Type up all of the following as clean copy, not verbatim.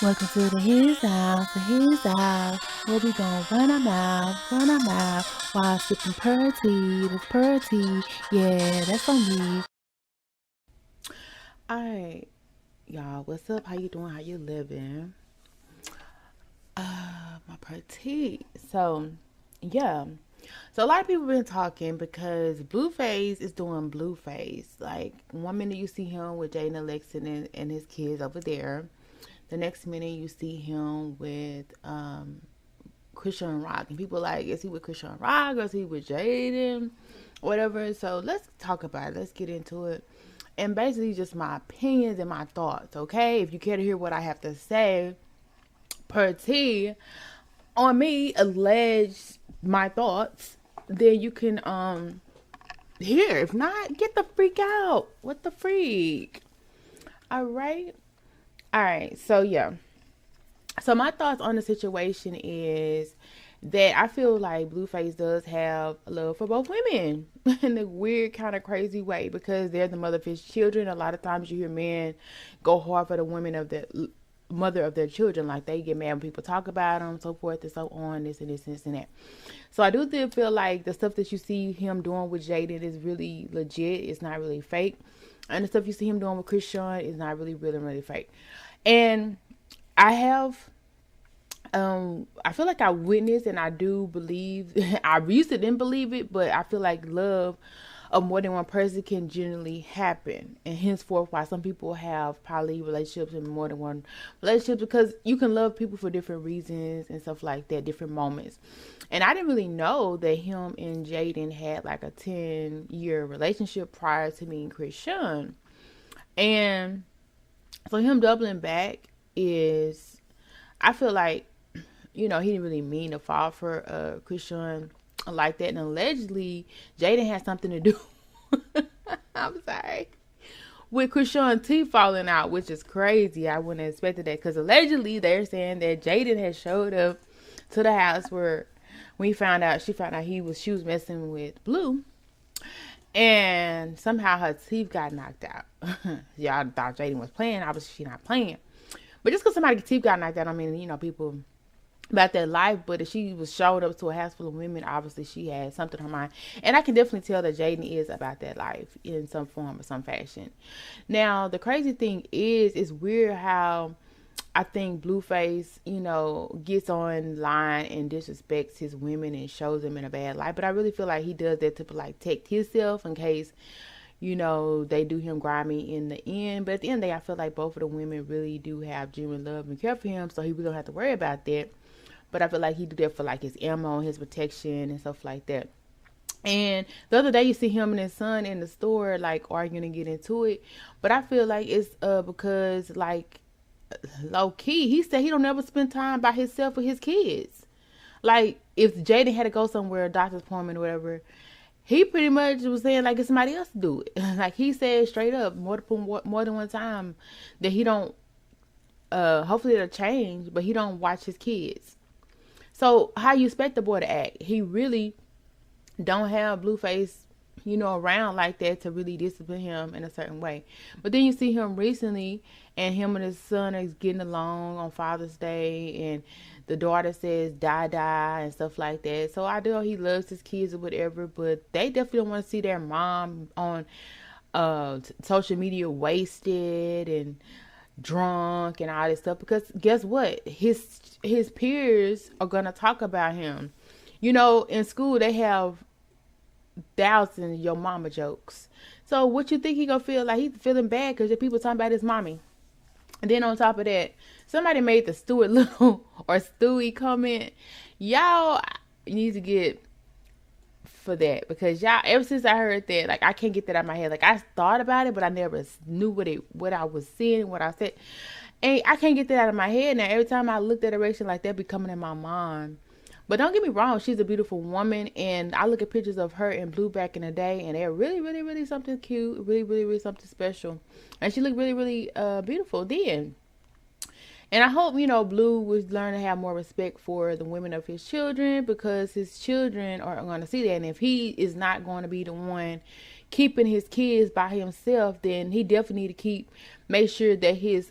Welcome to his house, where we gon' run our mouth, while sipping purty, that's purty, yeah, that's on me. Alright, y'all, what's up? How you doing? How you living? My purty. Yeah. So a lot of people been talking because Blueface is doing Blueface. Like, one minute you see him with Jaiyden Alexis and his kids over there. The next minute you see him with Chrisean Rock, and people like, is he with Chrisean Rock or is he with Jaiyden, whatever. So let's talk about it. Let's get into it, and basically just my opinions and my thoughts. Okay, if you care to hear what I have to say, per T on me, allege my thoughts, then you can hear. If not, get the freak out. What the freak? All right. All right. So yeah. So my thoughts on the situation is that I feel like Blueface does have a love for both women in a weird kind of crazy way, because they're the mother of his children. A lot of times you hear men go hard for the women of the mother of their children, like they get mad when people talk about them, so forth and so on, this and this and this and that. So I do feel like the stuff that you see him doing with Jaiyden is really legit. It's not really fake, and the stuff you see him doing with Chrisean is not really fake. And I have I feel like I witnessed, and I do believe I used to didn't believe it, but I feel like love of more than one person can generally happen, and henceforth why some people have poly relationships and more than one relationship, because you can love people for different reasons and stuff like that, different moments. And I didn't really know that him and Jaiyden had like a 10-year relationship prior to meeting Chrisean. And so him doubling back is, I feel like, he didn't really mean to fall for Chrisean like that. And allegedly, Jaiyden had something to do, I'm sorry, with Chrisean teeth falling out, which is crazy. I wouldn't have expected that, because allegedly they're saying that Jaiyden had showed up to the house where she found out she was messing with Blue, and somehow her teeth got knocked out. Y'all thought Jaiyden was playing. Obviously, she's not playing. But just because somebody's teeth got knocked out, I mean, people about their life. But if she was showed up to a house full of women, obviously she had something in her mind. And I can definitely tell that Jaiyden is about that life in some form or some fashion. Now, the crazy thing is, it's weird how I think Blueface, gets online and disrespects his women and shows them in a bad light. But I really feel like he does that to like protect himself in case, they do him grimy in the end. But at the end of the day, I feel like both of the women really do have genuine love and care for him, so he really don't have to worry about that. But I feel like he do that for like his ammo, his protection and stuff like that. And the other day you see him and his son in the store like arguing and getting into it. But I feel like it's because like low key, he said he don't ever spend time by himself with his kids. Like if Jaiyden had to go somewhere, a doctor's appointment or whatever, he pretty much was saying like it's somebody else to do it. Like he said straight up more than one time that he don't. Hopefully it'll change, but he don't watch his kids. So how you expect the boy to act? He really don't have Blueface, around like that to really discipline him in a certain way. But then you see him recently, and him and his son is getting along on Father's Day, and the daughter says die and stuff like that. So I know he loves his kids or whatever, but they definitely don't want to see their mom on social media wasted and drunk and all this stuff, because guess what, his peers are gonna talk about him. In school they have thousands of your mama jokes. So what you think he gonna feel like? He's feeling bad because people talking about his mommy. And then on top of that, somebody made the Stuart Little or Stewie comment. Y'all need to get for that, because y'all, ever since I heard that, like I can't get that out of my head. Like I thought about it, but I never knew what I was seeing, what I said, and I can't get that out of my head now. Every time I look that direction, like that be coming in my mind. But don't get me wrong, she's a beautiful woman, and I look at pictures of her and Blue back in the day, and they're really something cute, really something special, and she looked really beautiful then. And I hope, Blue would learn to have more respect for the women of his children, because his children are going to see that. And if he is not going to be the one keeping his kids by himself, then he definitely need to make sure that his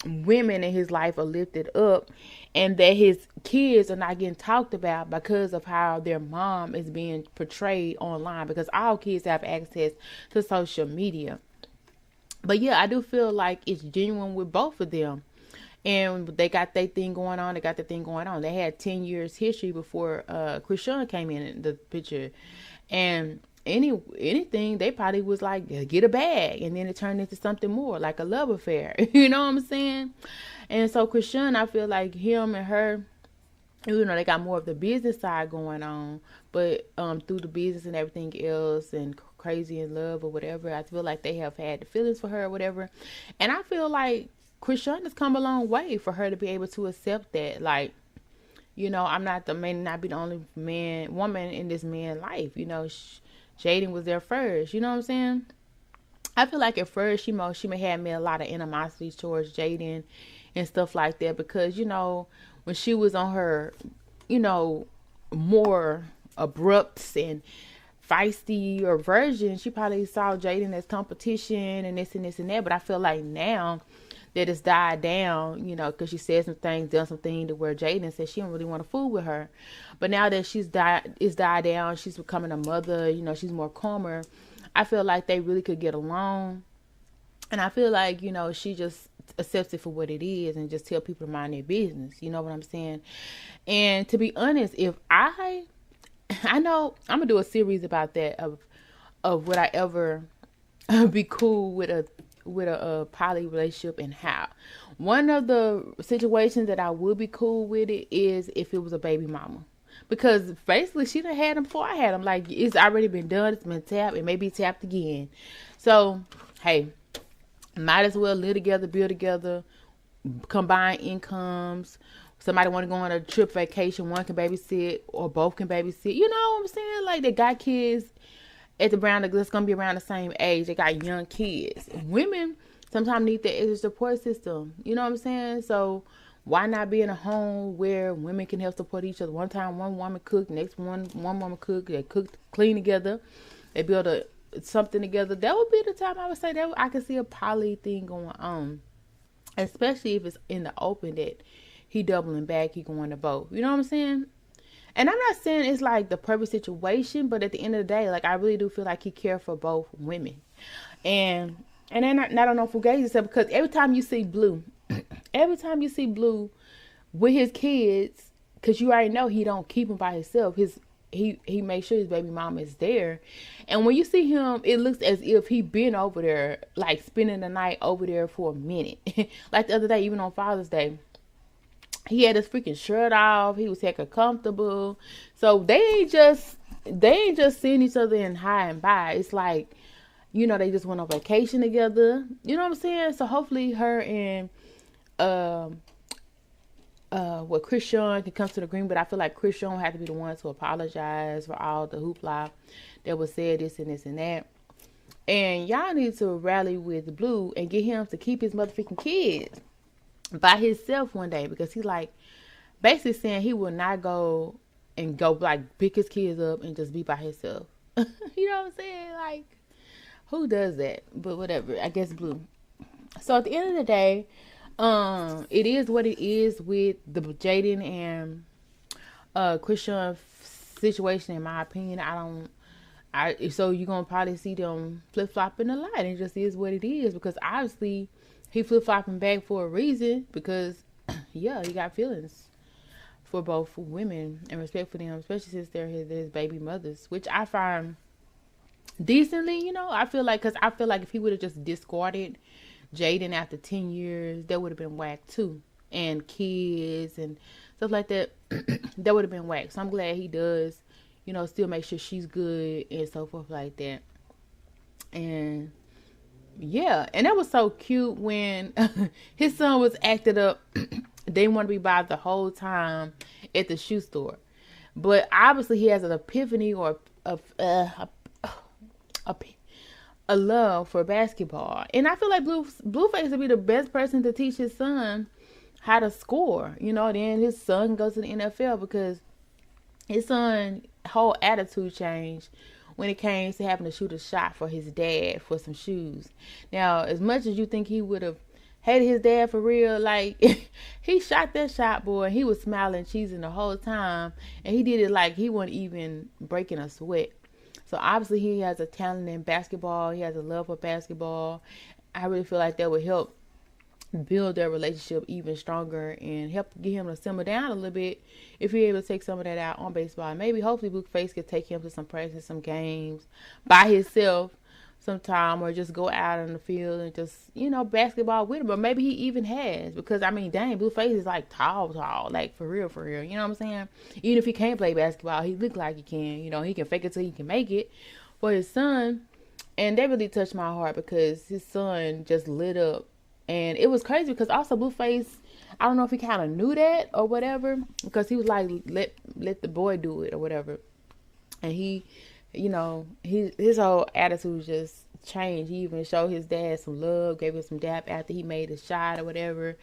women in his life are lifted up, and that his kids are not getting talked about because of how their mom is being portrayed online, because all kids have access to social media. But yeah, I do feel like it's genuine with both of them. And they got their thing going on. They got their thing going on. They had 10 years history before Chrisean came in the picture. And anything, they probably was like, get a bag. And then it turned into something more, like a love affair. You know what I'm saying? And so Chrisean, I feel like him and her, you know, they got more of the business side going on. But through the business and everything else and crazy in love or whatever, I feel like they have had the feelings for her or whatever. And I feel like Chrisean has come a long way for her to be able to accept that. Like, you know, I'm not the may not be the only woman in this man's life. You know, Jaiyden was there first. You know what I'm saying? I feel like at first she may have made a lot of animosity towards Jaiyden and stuff like that, because, you know, when she was on her, you know, more abrupt and feisty or version, she probably saw Jaiyden as competition and this and this and that. But I feel like now that it's died down, you know, because she said some things, done some things to where Jaiyden said she don't really want to fool with her. But now that it's died down, she's becoming a mother, you know, she's more calmer. I feel like they really could get along. And I feel like, you know, she just accepts it for what it is and just tell people to mind their business. You know what I'm saying? And to be honest, if I know I'm going to do a series about that of would I ever be cool with a poly relationship and how. One of the situations that I would be cool with it is if it was a baby mama. Because basically she done had him before I had him. Like, it's already been done. It's been tapped. It may be tapped again. So, hey, might as well live together, build together, combine incomes. Somebody want to go on a trip vacation. One can babysit or both can babysit. You know what I'm saying? Like, they got kids that's gonna be around the same age. They got young kids. Women sometimes need the extra support system. You know what I'm saying? So why not be in a home where women can help support each other? One time one woman cook, next one woman cook. They cook, clean together. They build something together. That would be the time I would say that I could see a poly thing going on, especially if it's in the open that he doubling back, he going to both. You know what I'm saying? And I'm not saying it's like the perfect situation, but at the end of the day, like, I really do feel like he cared for both women. And then I don't know if Fugazi said, because every time you see Blue with his kids, because you already know he don't keep him by himself. He makes sure his baby mama is there. And when you see him, it looks as if he been over there, like spending the night over there for a minute. Like the other day, even on Father's Day, he had his freaking shirt off. He was hecka comfortable. So they ain't just seeing each other and high and by. It's like, you know, they just went on vacation together. You know what I'm saying? So hopefully her and Chrisean can come to the agreement. But I feel like Chrisean will have to be the one to apologize for all the hoopla that was said, this and this and that. And y'all need to rally with Blue and get him to keep his motherfucking kids by himself one day, because he's like basically saying he will not go like pick his kids up and just be by himself. You know what I'm saying? Like, who does that? But whatever, I guess Blue. So at the end of the day, it is what it is with the Jaiyden and Chrisean situation. In my opinion, so you're gonna probably see them flip flopping a lot. It just is what it is, because obviously he flip-flopping back for a reason, because, yeah, he got feelings for both women and respect for them, especially since they're his baby mothers, which I find decently, you know. I feel like if he would have just discarded Jaiyden after 10 years, that would have been whack too. And kids and stuff like that, that would have been whack. So I'm glad he does, you know, still make sure she's good and so forth like that. And yeah, and that was so cute when his son was acted up. They didn't want to be by the whole time at the shoe store, but obviously he has an epiphany or a love for basketball. And I feel like Blueface would be the best person to teach his son how to score. You know, then his son goes to the NFL, because his son whole attitude changed when it came to having to shoot a shot for his dad for some shoes. Now, as much as you think he would have hated his dad for real. Like he shot that shot, boy. He was smiling, cheesing the whole time, and he did it like he wasn't even breaking a sweat. So obviously he has a talent in basketball. He has a love for basketball. I really feel like that would help build their relationship even stronger and help get him to simmer down a little bit if you're able to take some of that out on baseball. Maybe hopefully Blueface could take him to some practice, some games by himself sometime, or just go out in the field and just, basketball with him. But maybe he even has, because I mean, dang, Blueface is like tall, like for real, you know what I'm saying? Even if he can't play basketball, he look like he can. He can fake it till he can make it. For his son, and that really touched my heart because his son just lit up. And it was crazy because also Blueface, I don't know if he kind of knew that or whatever, because he was like, let the boy do it or whatever. And he, his whole attitude just changed. He even showed his dad some love, gave him some dap after he made a shot or whatever.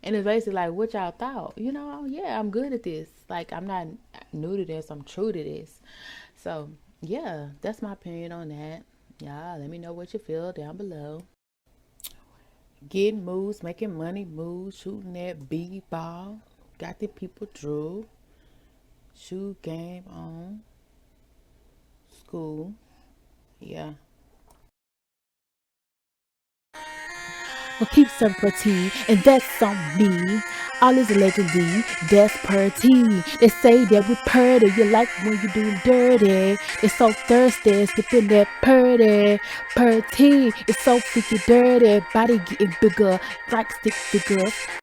And it's basically like, what y'all thought? Yeah, I'm good at this. Like, I'm not new to this. I'm true to this. So, yeah, that's my opinion on that. Y'all, let me know what you feel down below. Getting moves, making money moves, shooting that b-ball. Got the people drew. Shoot game on. School. Yeah. Well, keep some protein, and that's on me. All is allegedly, that's pretty. They say that we're pretty, you like when you do dirty. They're so thirsty, sipping that pretty. It's so freaky dirty, body getting bigger, like stick figures.